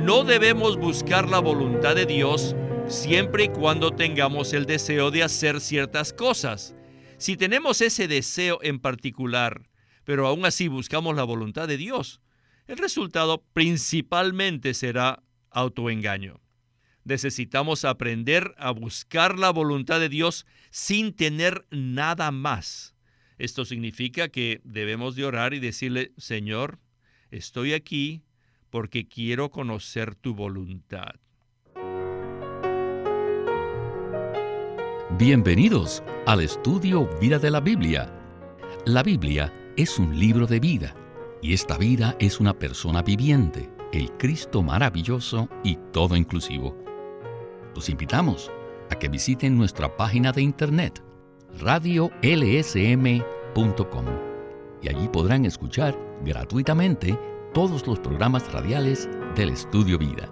no debemos buscar la voluntad de Dios siempre y cuando tengamos el deseo de hacer ciertas cosas. Si tenemos ese deseo en particular, pero aún así buscamos la voluntad de Dios, el resultado principalmente será autoengaño. Necesitamos aprender a buscar la voluntad de Dios sin tener nada más. Esto significa que debemos de orar y decirle: Señor, estoy aquí porque quiero conocer tu voluntad. Bienvenidos al estudio Vida de la Biblia. La Biblia es un libro de vida, y esta vida es una persona viviente, el Cristo maravilloso y todo inclusivo. Los invitamos a que visiten nuestra página de internet, radiolsm.com, y allí podrán escuchar gratuitamente todos los programas radiales del Estudio Vida.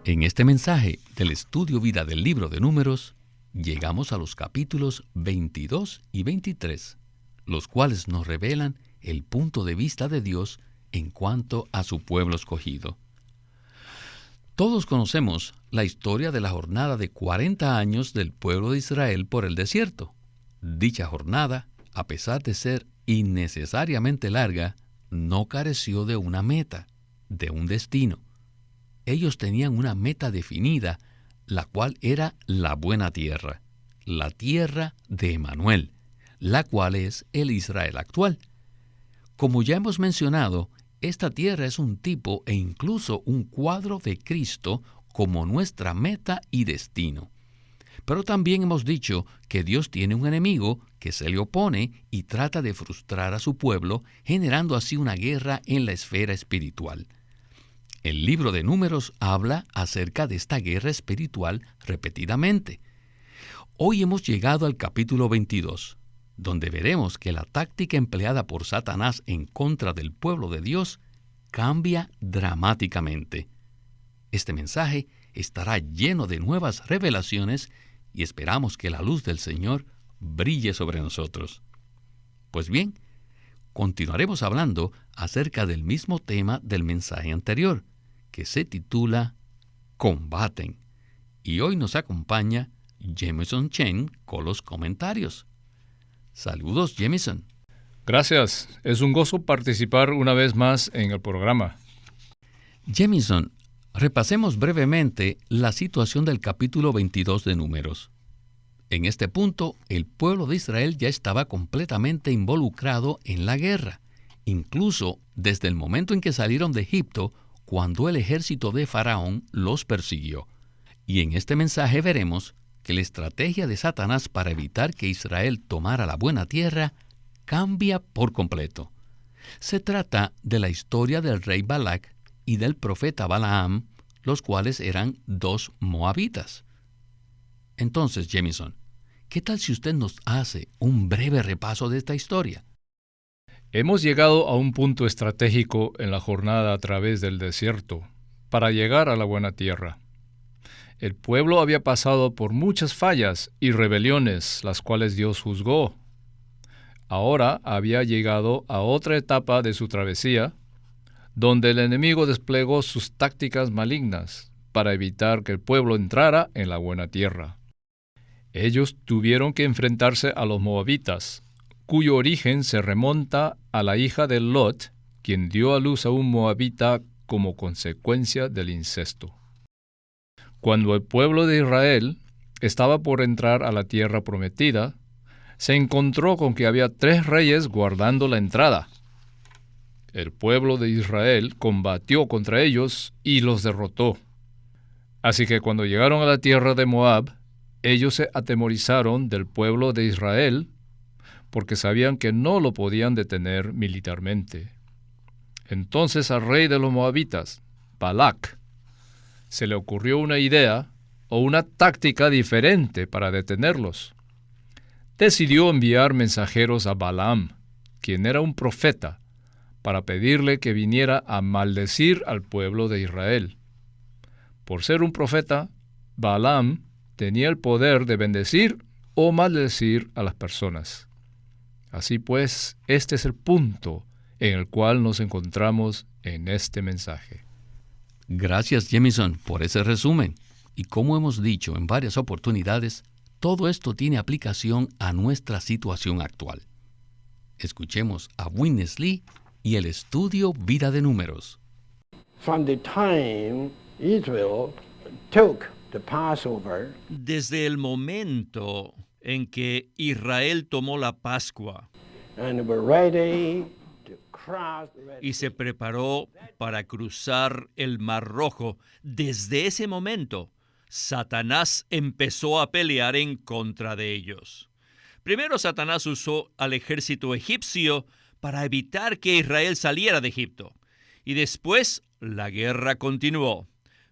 En este mensaje del Estudio Vida del libro de Números, llegamos a los capítulos 22 y 23, los cuales nos revelan el punto de vista de Dios en cuanto a su pueblo escogido. Todos conocemos la historia de la jornada de 40 años del pueblo de Israel por el desierto. Dicha jornada, a pesar de ser innecesariamente larga, no careció de una meta, de un destino. Ellos tenían una meta definida, la cual era la buena tierra, la tierra de Emanuel, la cual es el Israel actual. Como ya hemos mencionado, esta tierra es un tipo e incluso un cuadro de Cristo como nuestra meta y destino. Pero también hemos dicho que Dios tiene un enemigo que se le opone y trata de frustrar a su pueblo, generando así una guerra en la esfera espiritual. El libro de Números habla acerca de esta guerra espiritual repetidamente. Hoy hemos llegado al capítulo 22, donde veremos que la táctica empleada por Satanás en contra del pueblo de Dios cambia dramáticamente. Este mensaje estará lleno de nuevas revelaciones y esperamos que la luz del Señor brille sobre nosotros. Pues bien, continuaremos hablando acerca del mismo tema del mensaje anterior, que se titula Combaten. Y hoy nos acompaña Jamison Chen con los comentarios. Saludos, Jamison. Gracias. Es un gozo participar una vez más en el programa. Jamison, repasemos brevemente la situación del capítulo 22 de Números. En este punto, el pueblo de Israel ya estaba completamente involucrado en la guerra, incluso desde el momento en que salieron de Egipto, cuando el ejército de Faraón los persiguió. Y en este mensaje veremos que la estrategia de Satanás para evitar que Israel tomara la buena tierra cambia por completo. Se trata de la historia del rey Balac y del profeta Balaam, los cuales eran dos moabitas. Entonces, Jamison, ¿qué tal si usted nos hace un breve repaso de esta historia? Hemos llegado a un punto estratégico en la jornada a través del desierto para llegar a la buena tierra. El pueblo había pasado por muchas fallas y rebeliones, las cuales Dios juzgó. Ahora había llegado a otra etapa de su travesía, donde el enemigo desplegó sus tácticas malignas para evitar que el pueblo entrara en la buena tierra. Ellos tuvieron que enfrentarse a los moabitas, cuyo origen se remonta a la hija de Lot, quien dio a luz a un moabita como consecuencia del incesto. Cuando el pueblo de Israel estaba por entrar a la tierra prometida, se encontró con que había 3 reyes guardando la entrada. El pueblo de Israel combatió contra ellos y los derrotó. Así que cuando llegaron a la tierra de Moab, ellos se atemorizaron del pueblo de Israel, porque sabían que no lo podían detener militarmente. Entonces al rey de los moabitas, Balac, se le ocurrió una idea o una táctica diferente para detenerlos. Decidió enviar mensajeros a Balaam, quien era un profeta, para pedirle que viniera a maldecir al pueblo de Israel. Por ser un profeta, Balaam tenía el poder de bendecir o maldecir a las personas. Así pues, este es el punto en el cual nos encontramos en este mensaje. Gracias, Jemison, por ese resumen. Y como hemos dicho en varias oportunidades, todo esto tiene aplicación a nuestra situación actual. Escuchemos a Witness Lee y el estudio Vida de Números. From the time Israel took the Passover, Desde el momento en que Israel tomó la Pascua and were ready to cross the Red y se preparó para cruzar el Mar Rojo, desde ese momento, Satanás empezó a pelear en contra de ellos. Primero, Satanás usó al ejército egipcio para evitar que Israel saliera de Egipto. Y después, la guerra continuó.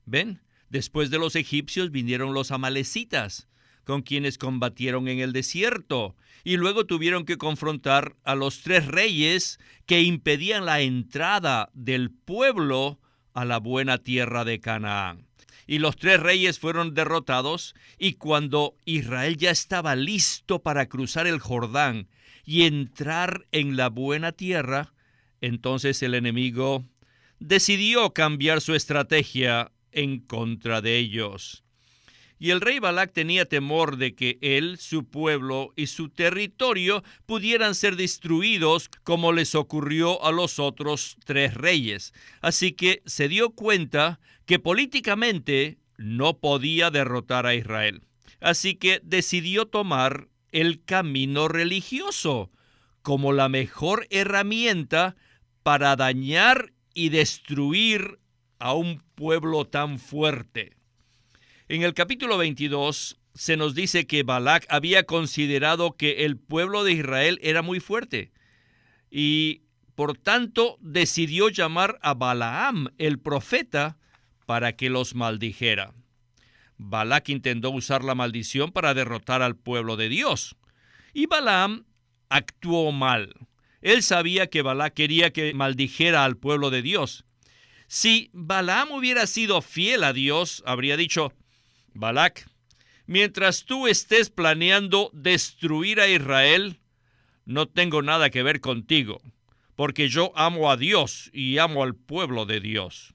¿Ven? Después de los egipcios vinieron los amalecitas, con quienes combatieron en el desierto, y luego tuvieron que confrontar a los 3 reyes que impedían la entrada del pueblo a la buena tierra de Canaán. Y los 3 reyes fueron derrotados, y cuando Israel ya estaba listo para cruzar el Jordán y entrar en la buena tierra, entonces el enemigo decidió cambiar su estrategia en contra de ellos. Y el rey Balac tenía temor de que él, su pueblo y su territorio pudieran ser destruidos como les ocurrió a los otros 3 reyes. Así que se dio cuenta que políticamente no podía derrotar a Israel. Así que decidió tomar el camino religioso como la mejor herramienta para dañar y destruir a un pueblo tan fuerte. En el capítulo 22 se nos dice que Balac había considerado que el pueblo de Israel era muy fuerte y por tanto decidió llamar a Balaam, el profeta, para que los maldijera. Balac intentó usar la maldición para derrotar al pueblo de Dios y Balaam actuó mal. Él sabía que Balac quería que maldijera al pueblo de Dios. Si Balaam hubiera sido fiel a Dios, habría dicho: Balac, mientras tú estés planeando destruir a Israel, no tengo nada que ver contigo, porque yo amo a Dios y amo al pueblo de Dios.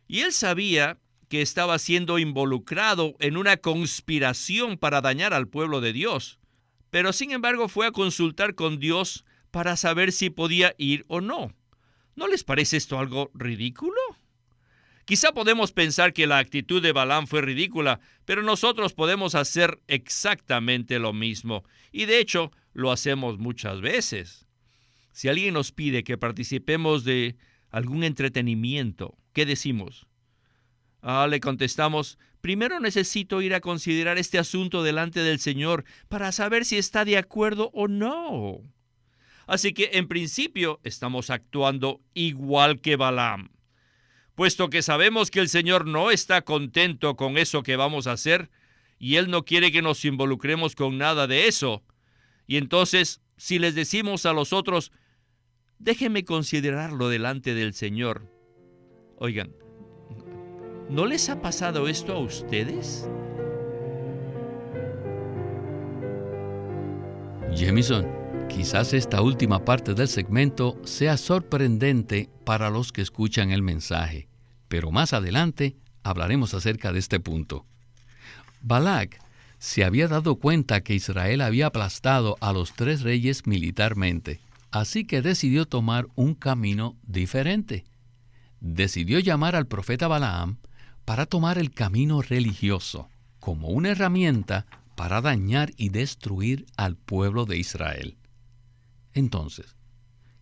Y él sabía que estaba siendo involucrado en una conspiración para dañar al pueblo de Dios, pero sin embargo fue a consultar con Dios para saber si podía ir o no. ¿No les parece esto algo ridículo? Quizá podemos pensar que la actitud de Balaam fue ridícula, pero nosotros podemos hacer exactamente lo mismo. Y de hecho, lo hacemos muchas veces. Si alguien nos pide que participemos de algún entretenimiento, ¿qué decimos? Le contestamos: primero necesito ir a considerar este asunto delante del Señor para saber si está de acuerdo o no. Así que, en principio, estamos actuando igual que Balaam. Puesto que sabemos que el Señor no está contento con eso que vamos a hacer, y Él no quiere que nos involucremos con nada de eso. Y entonces, si les decimos a los otros: déjenme considerarlo delante del Señor. Oigan, ¿no les ha pasado esto a ustedes? Jemison, quizás esta última parte del segmento sea sorprendente para los que escuchan el mensaje, pero más adelante hablaremos acerca de este punto. Balac se había dado cuenta que Israel había aplastado a los 3 reyes militarmente, así que decidió tomar un camino diferente. Decidió llamar al profeta Balaam para tomar el camino religioso como una herramienta para dañar y destruir al pueblo de Israel. Entonces,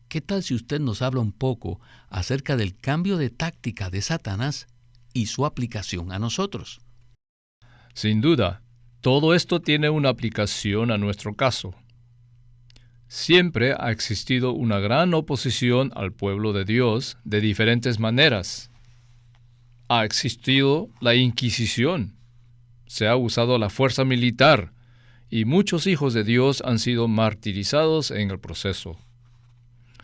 ¿qué tal si usted nos habla un poco acerca del cambio de táctica de Satanás y su aplicación a nosotros? Sin duda, todo esto tiene una aplicación a nuestro caso. Siempre ha existido una gran oposición al pueblo de Dios de diferentes maneras. Ha existido la Inquisición, se ha usado la fuerza militar y muchos hijos de Dios han sido martirizados en el proceso.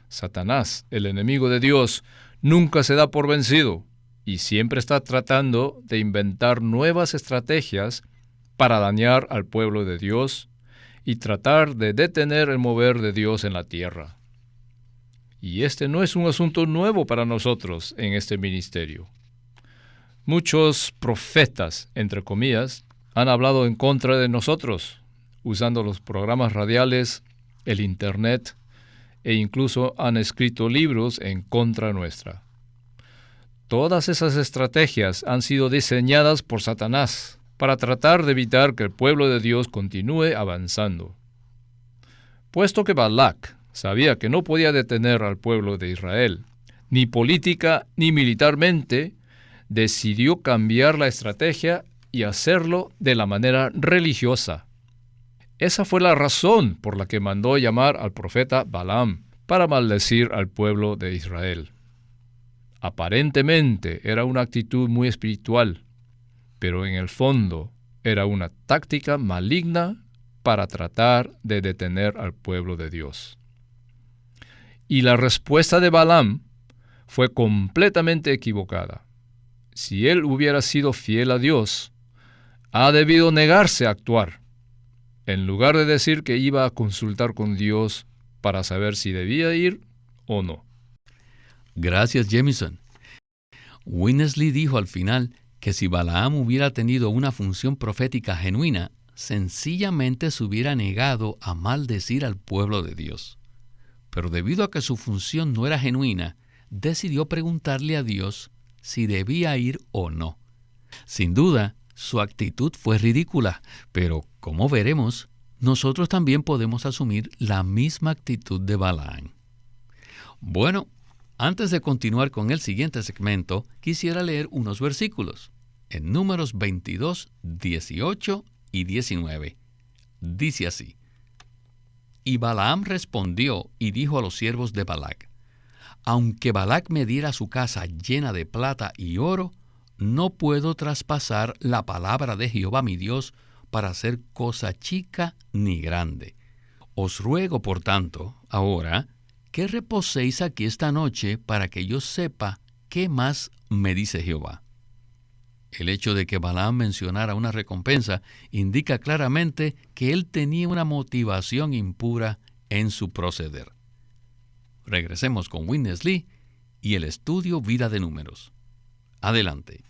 Satanás, el enemigo de Dios, nunca se da por vencido y siempre está tratando de inventar nuevas estrategias para dañar al pueblo de Dios y tratar de detener el mover de Dios en la tierra. Y este no es un asunto nuevo para nosotros en este ministerio. Muchos profetas, entre comillas, han hablado en contra de nosotros, usando los programas radiales, el Internet, e incluso han escrito libros en contra nuestra. Todas esas estrategias han sido diseñadas por Satanás para tratar de evitar que el pueblo de Dios continúe avanzando. Puesto que Balac sabía que no podía detener al pueblo de Israel, ni política ni militarmente, decidió cambiar la estrategia y hacerlo de la manera religiosa. Esa fue la razón por la que mandó llamar al profeta Balaam para maldecir al pueblo de Israel. Aparentemente era una actitud muy espiritual, pero en el fondo era una táctica maligna para tratar de detener al pueblo de Dios. Y la respuesta de Balaam fue completamente equivocada. Si él hubiera sido fiel a Dios, ha debido negarse a actuar, en lugar de decir que iba a consultar con Dios para saber si debía ir o no. Gracias, Jamison. Winnesley dijo al final que si Balaam hubiera tenido una función profética genuina, sencillamente se hubiera negado a maldecir al pueblo de Dios. Pero debido a que su función no era genuina, decidió preguntarle a Dios si debía ir o no. Sin duda, su actitud fue ridícula, pero como veremos, nosotros también podemos asumir la misma actitud de Balaam. Bueno, antes de continuar con el siguiente segmento, quisiera leer unos versículos. En Números 22, 18 y 19. Dice así: Y Balaam respondió y dijo a los siervos de Balac: Aunque Balac me diera su casa llena de plata y oro, no puedo traspasar la palabra de Jehová mi Dios para hacer cosa chica ni grande. Os ruego, por tanto, ahora, que reposéis aquí esta noche para que yo sepa qué más me dice Jehová. El hecho de que Balaam mencionara una recompensa indica claramente que él tenía una motivación impura en su proceder. Regresemos con Winnesley y el estudio Vida de Números. Adelante.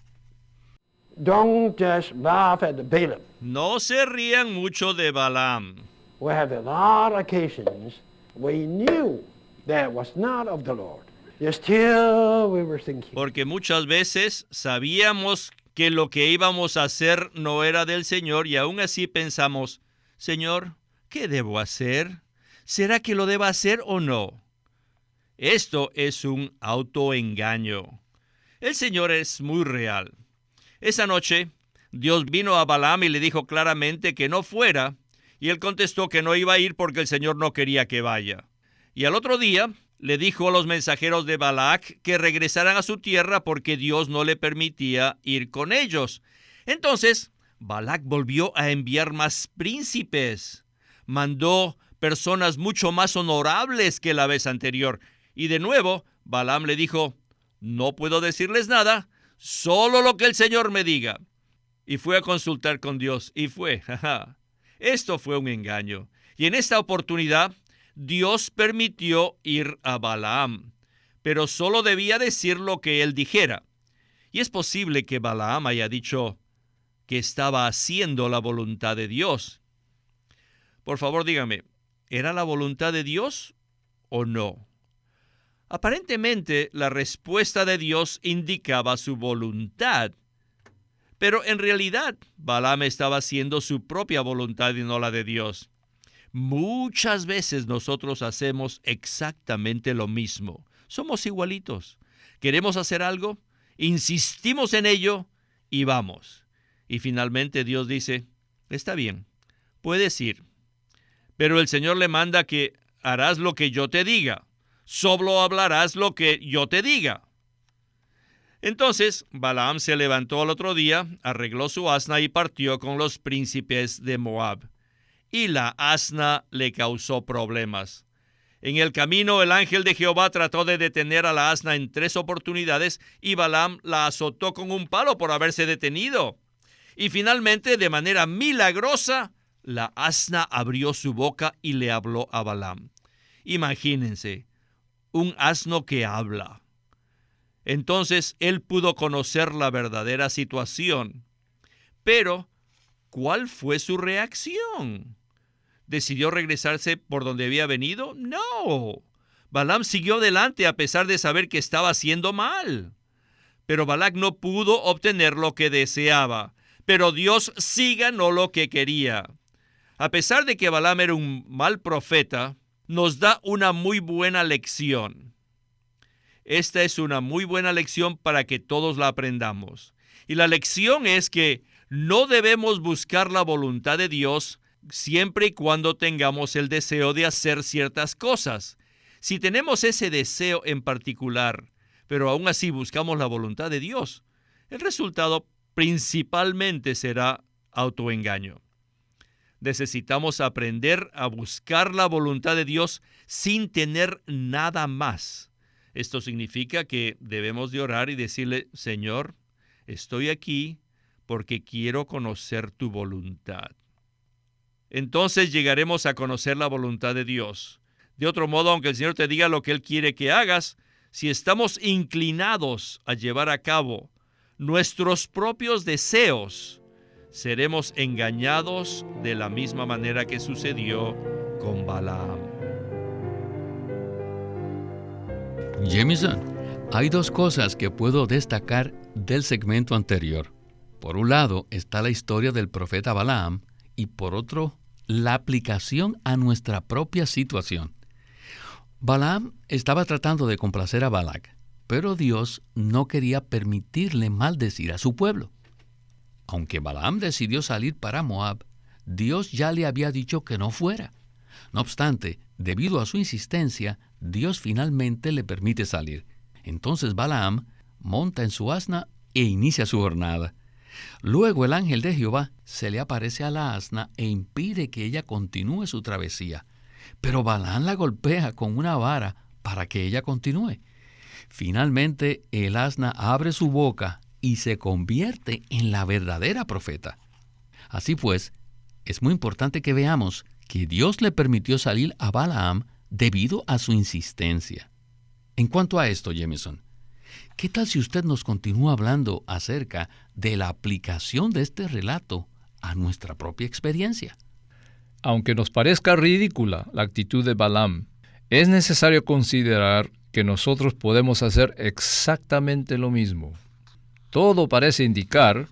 Don't just laugh at Balaam. No se rían mucho de Balaam. We have a lot of occasions we knew that was not of the Lord. Yet still we were thinking. Porque muchas veces sabíamos que lo que íbamos a hacer no era del Señor y aún así pensamos: Señor, ¿qué debo hacer? ¿Será que lo debo hacer o no? Esto es un autoengaño. El Señor es muy real. Esa noche, Dios vino a Balaam y le dijo claramente que no fuera, y él contestó que no iba a ir porque el Señor no quería que vaya. Y al otro día, le dijo a los mensajeros de Balac que regresaran a su tierra porque Dios no le permitía ir con ellos. Entonces, Balac volvió a enviar más príncipes. Mandó personas mucho más honorables que la vez anterior. Y de nuevo, Balaam le dijo: no puedo decirles nada, solo lo que el Señor me diga. Y fue a consultar con Dios, y fue. Esto fue un engaño. Y en esta oportunidad, Dios permitió ir a Balaam, pero solo debía decir lo que él dijera. Y es posible que Balaam haya dicho que estaba haciendo la voluntad de Dios. Por favor, dígame, ¿era la voluntad de Dios o no? Aparentemente, la respuesta de Dios indicaba su voluntad, pero en realidad, Balaam estaba haciendo su propia voluntad y no la de Dios. Muchas veces nosotros hacemos exactamente lo mismo. Somos igualitos. Queremos hacer algo, insistimos en ello y vamos. Y finalmente Dios dice: está bien, puedes ir. Pero el Señor le manda que harás lo que yo te diga. Solo hablarás lo que yo te diga. Entonces Balaam se levantó al otro día, arregló su asna y partió con los príncipes de Moab. Y la asna le causó problemas. En el camino, el ángel de Jehová trató de detener a la asna en 3 oportunidades y Balaam la azotó con un palo por haberse detenido. Y finalmente, de manera milagrosa, la asna abrió su boca y le habló a Balaam. Imagínense, un asno que habla. Entonces él pudo conocer la verdadera situación. Pero, ¿cuál fue su reacción? ¿Decidió regresarse por donde había venido? No. Balaam siguió adelante a pesar de saber que estaba haciendo mal. Pero Balac no pudo obtener lo que deseaba. Pero Dios sí ganó lo que quería. A pesar de que Balaam era un mal profeta, nos da una muy buena lección. Esta es una muy buena lección para que todos la aprendamos. Y la lección es que no debemos buscar la voluntad de Dios siempre y cuando tengamos el deseo de hacer ciertas cosas. Si tenemos ese deseo en particular, pero aún así buscamos la voluntad de Dios, el resultado principalmente será autoengaño. Necesitamos aprender a buscar la voluntad de Dios sin tener nada más. Esto significa que debemos de orar y decirle: Señor, estoy aquí porque quiero conocer tu voluntad. Entonces llegaremos a conocer la voluntad de Dios. De otro modo, aunque el Señor te diga lo que Él quiere que hagas, si estamos inclinados a llevar a cabo nuestros propios deseos, seremos engañados de la misma manera que sucedió con Balaam. Jameson, hay dos cosas que puedo destacar del segmento anterior. Por un lado está la historia del profeta Balaam y por otro, la aplicación a nuestra propia situación. Balaam estaba tratando de complacer a Balac, pero Dios no quería permitirle maldecir a su pueblo. Aunque Balaam decidió salir para Moab, Dios ya le había dicho que no fuera. No obstante, debido a su insistencia, Dios finalmente le permite salir. Entonces Balaam monta en su asna e inicia su jornada. Luego el ángel de Jehová se le aparece a la asna e impide que ella continúe su travesía. Pero Balaam la golpea con una vara para que ella continúe. Finalmente el asna abre su boca y se convierte en la verdadera profeta. Así pues, es muy importante que veamos que Dios le permitió salir a Balaam debido a su insistencia. En cuanto a esto, Jameson, ¿qué tal si usted nos continúa hablando acerca de la aplicación de este relato a nuestra propia experiencia? Aunque nos parezca ridícula la actitud de Balaam, es necesario considerar que nosotros podemos hacer exactamente lo mismo. Todo parece indicar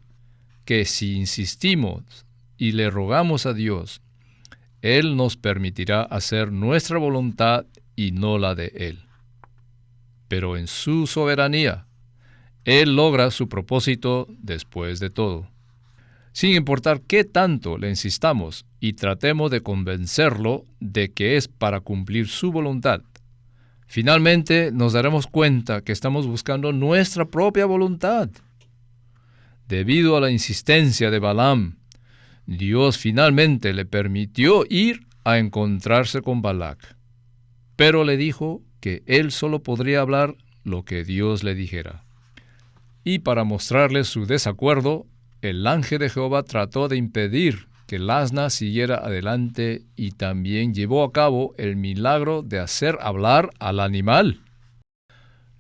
que si insistimos y le rogamos a Dios, Él nos permitirá hacer nuestra voluntad y no la de Él. Pero en su soberanía, Él logra su propósito después de todo. Sin importar qué tanto le insistamos y tratemos de convencerlo de que es para cumplir su voluntad, finalmente nos daremos cuenta que estamos buscando nuestra propia voluntad. Debido a la insistencia de Balaam, Dios finalmente le permitió ir a encontrarse con Balac, pero le dijo que él solo podría hablar lo que Dios le dijera. Y para mostrarle su desacuerdo, el ángel de Jehová trató de impedir que el asna siguiera adelante y también llevó a cabo el milagro de hacer hablar al animal.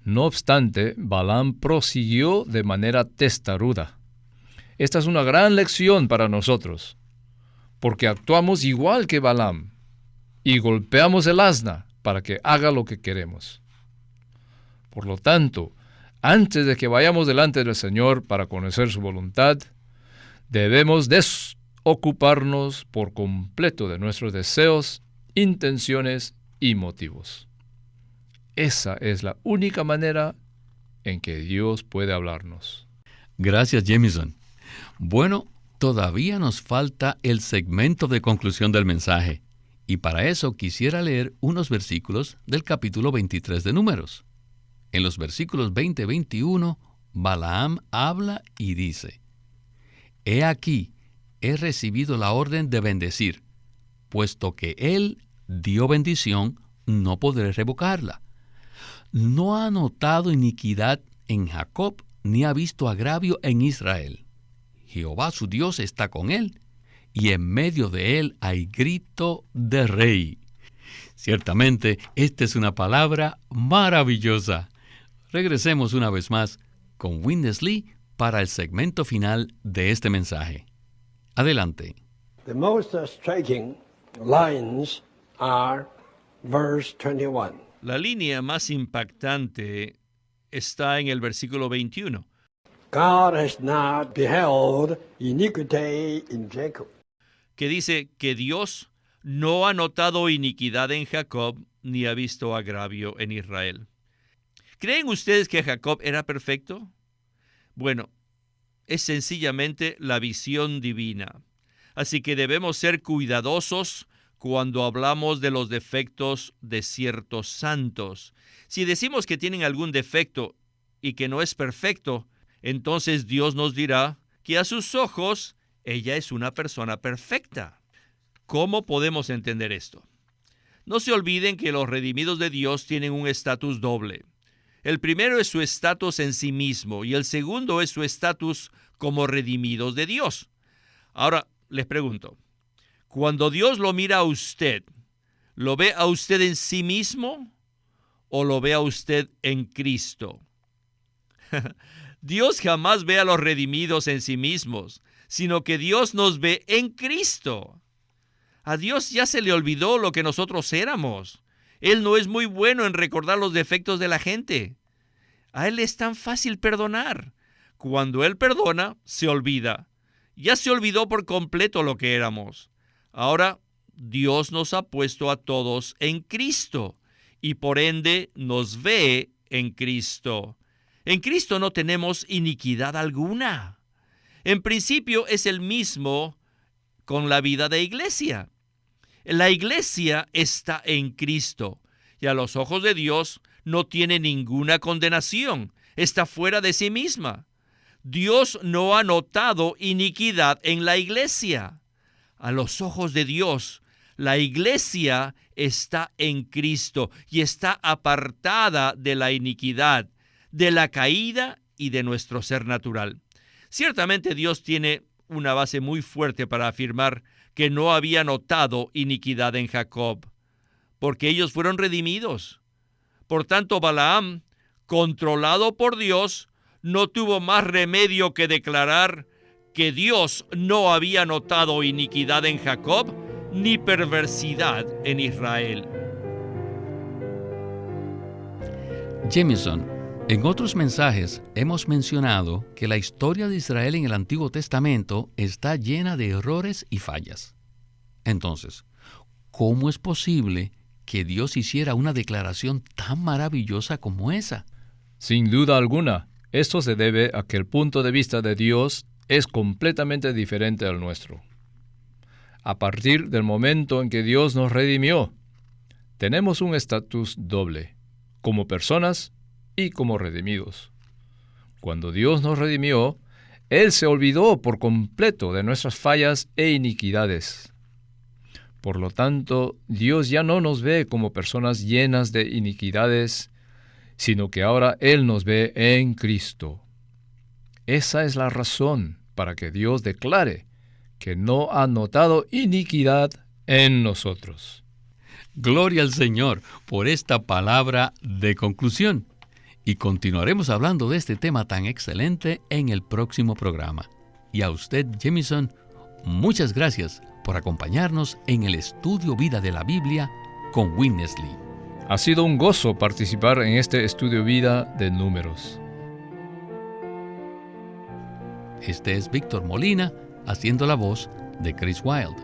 No obstante, Balaam prosiguió de manera testaruda. Esta es una gran lección para nosotros, porque actuamos igual que Balaam y golpeamos el asna para que haga lo que queremos. Por lo tanto, antes de que vayamos delante del Señor para conocer su voluntad, debemos desocuparnos por completo de nuestros deseos, intenciones y motivos. Esa es la única manera en que Dios puede hablarnos. Gracias, Jameson. Bueno, todavía nos falta el segmento de conclusión del mensaje, y para eso quisiera leer unos versículos del capítulo 23 de Números. En los versículos 20 y 21, Balaam habla y dice: He aquí, he recibido la orden de bendecir, puesto que él dio bendición, no podré revocarla. No ha notado iniquidad en Jacob, ni ha visto agravio en Israel. Jehová su Dios está con él, y en medio de él hay grito de rey. Ciertamente, esta es una palabra maravillosa. Regresemos una vez más con Witness Lee para el segmento final de este mensaje. Adelante. The most striking lines are verse 21. La línea más impactante está en el versículo 21. God has not beheld iniquity in Jacob. Que dice que Dios no ha notado iniquidad en Jacob, ni ha visto agravio en Israel. ¿Creen ustedes que Jacob era perfecto? Bueno, es sencillamente la visión divina. Así que debemos ser cuidadosos cuando hablamos de los defectos de ciertos santos. Si decimos que tienen algún defecto y que no es perfecto, entonces Dios nos dirá que a sus ojos ella es una persona perfecta. ¿Cómo podemos entender esto? No se olviden que los redimidos de Dios tienen un estatus doble. El primero es su estatus en sí mismo y el segundo es su estatus como redimidos de Dios. Ahora, les pregunto, cuando Dios lo mira a usted, ¿lo ve a usted en sí mismo o lo ve a usted en Cristo? Dios jamás ve a los redimidos en sí mismos, sino que Dios nos ve en Cristo. A Dios ya se le olvidó lo que nosotros éramos. Él no es muy bueno en recordar los defectos de la gente. A Él es tan fácil perdonar. Cuando Él perdona, se olvida. Ya se olvidó por completo lo que éramos. Ahora, Dios nos ha puesto a todos en Cristo y por ende nos ve en Cristo. En Cristo no tenemos iniquidad alguna. En principio es el mismo con la vida de iglesia. La iglesia está en Cristo y a los ojos de Dios no tiene ninguna condenación. Está fuera de sí misma. Dios no ha notado iniquidad en la iglesia. A los ojos de Dios, la iglesia está en Cristo y está apartada de la iniquidad, de la caída y de nuestro ser natural. Ciertamente Dios tiene una base muy fuerte para afirmar que no había notado iniquidad en Jacob, porque ellos fueron redimidos. Por tanto, Balaam, controlado por Dios, no tuvo más remedio que declarar que Dios no había notado iniquidad en Jacob ni perversidad en Israel. Jamieson, en otros mensajes hemos mencionado que la historia de Israel en el Antiguo Testamento está llena de errores y fallas. Entonces, ¿cómo es posible que Dios hiciera una declaración tan maravillosa como esa? Sin duda alguna, esto se debe a que el punto de vista de Dios es completamente diferente al nuestro. A partir del momento en que Dios nos redimió, tenemos un estatus doble, como personas y como redimidos. Cuando Dios nos redimió, Él se olvidó por completo de nuestras fallas e iniquidades. Por lo tanto, Dios ya no nos ve como personas llenas de iniquidades, sino que ahora Él nos ve en Cristo. Esa es la razón para que Dios declare que no ha notado iniquidad en nosotros. Gloria al Señor por esta palabra de conclusión. Y continuaremos hablando de este tema tan excelente en el próximo programa. Y a usted, Jamieson, muchas gracias por acompañarnos en el estudio Vida de la Biblia con Witness Lee. Ha sido un gozo participar en este estudio Vida de Números. Este es Víctor Molina haciendo la voz de Chris Wilde,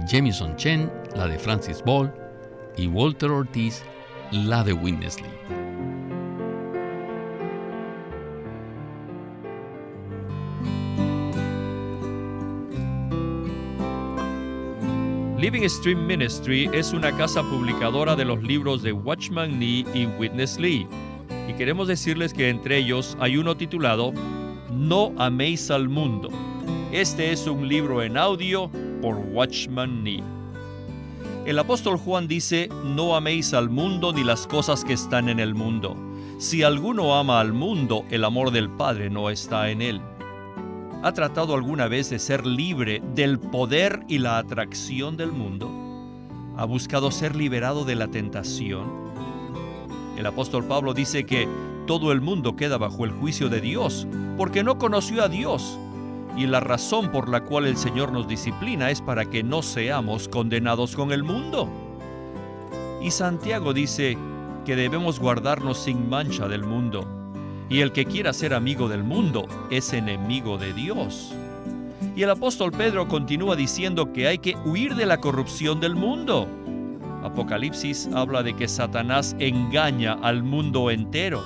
Jamieson Chen la de Francis Ball y Walter Ortiz la de Witness Lee. Living Stream Ministry es una casa publicadora de los libros de Watchman Nee y Witness Lee. Y queremos decirles que entre ellos hay uno titulado No améis al mundo. Este es un libro en audio por Watchman Nee. El apóstol Juan dice, no améis al mundo ni las cosas que están en el mundo. Si alguno ama al mundo, el amor del Padre no está en él. ¿Ha tratado alguna vez de ser libre del poder y la atracción del mundo? ¿Ha buscado ser liberado de la tentación? El apóstol Pablo dice que todo el mundo queda bajo el juicio de Dios porque no conoció a Dios. Y la razón por la cual el Señor nos disciplina es para que no seamos condenados con el mundo. Y Santiago dice que debemos guardarnos sin mancha del mundo. Y el que quiera ser amigo del mundo es enemigo de Dios. Y el apóstol Pedro continúa diciendo que hay que huir de la corrupción del mundo. Apocalipsis habla de que Satanás engaña al mundo entero.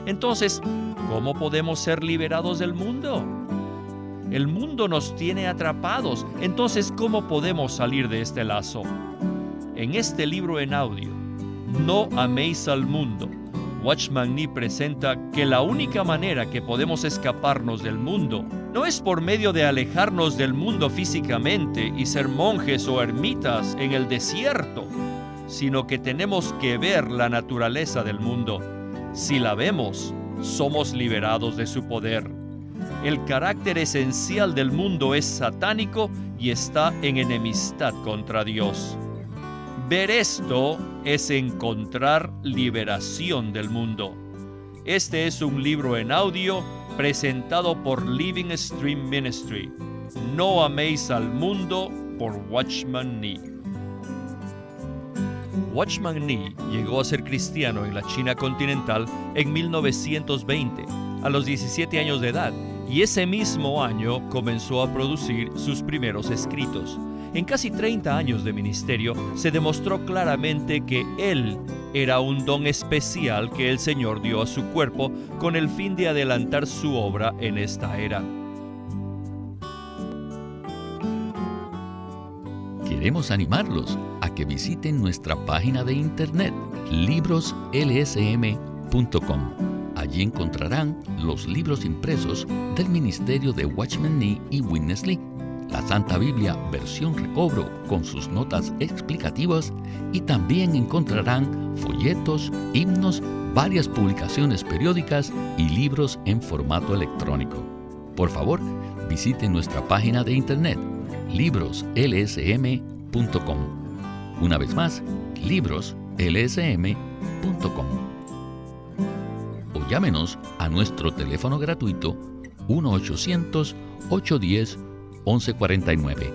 Entonces, ¿cómo podemos ser liberados del mundo? El mundo nos tiene atrapados. Entonces, ¿cómo podemos salir de este lazo? En este libro en audio, No améis al mundo, Watchman Nee presenta que la única manera que podemos escaparnos del mundo no es por medio de alejarnos del mundo físicamente y ser monjes o ermitas en el desierto, sino que tenemos que ver la naturaleza del mundo. Si la vemos, somos liberados de su poder. El carácter esencial del mundo es satánico y está en enemistad contra Dios. Ver esto es encontrar liberación del mundo. Este es un libro en audio presentado por Living Stream Ministry. No améis al mundo, por Watchman Nee. Watchman Nee llegó a ser cristiano en la China continental en 1920, a los 17 años de edad, y ese mismo año comenzó a producir sus primeros escritos. En casi 30 años de ministerio, se demostró claramente que él era un don especial que el Señor dio a su cuerpo con el fin de adelantar su obra en esta era. Queremos animarlos a que visiten nuestra página de internet, libroslsm.com. Allí encontrarán los libros impresos del ministerio de Watchman Nee y Witness Lee, la Santa Biblia versión recobro con sus notas explicativas, y también encontrarán folletos, himnos, varias publicaciones periódicas y libros en formato electrónico. Por favor, visiten nuestra página de internet, libroslsm.com. Una vez más, libroslsm.com. O llámenos a nuestro teléfono gratuito 1-800-810-1149.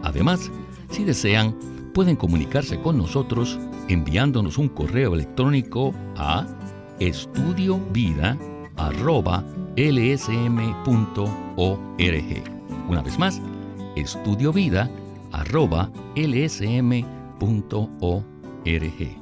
Además, si desean, pueden comunicarse con nosotros enviándonos un correo electrónico a estudiovida@lsm.org. Una vez más, estudiovida@lsm.org.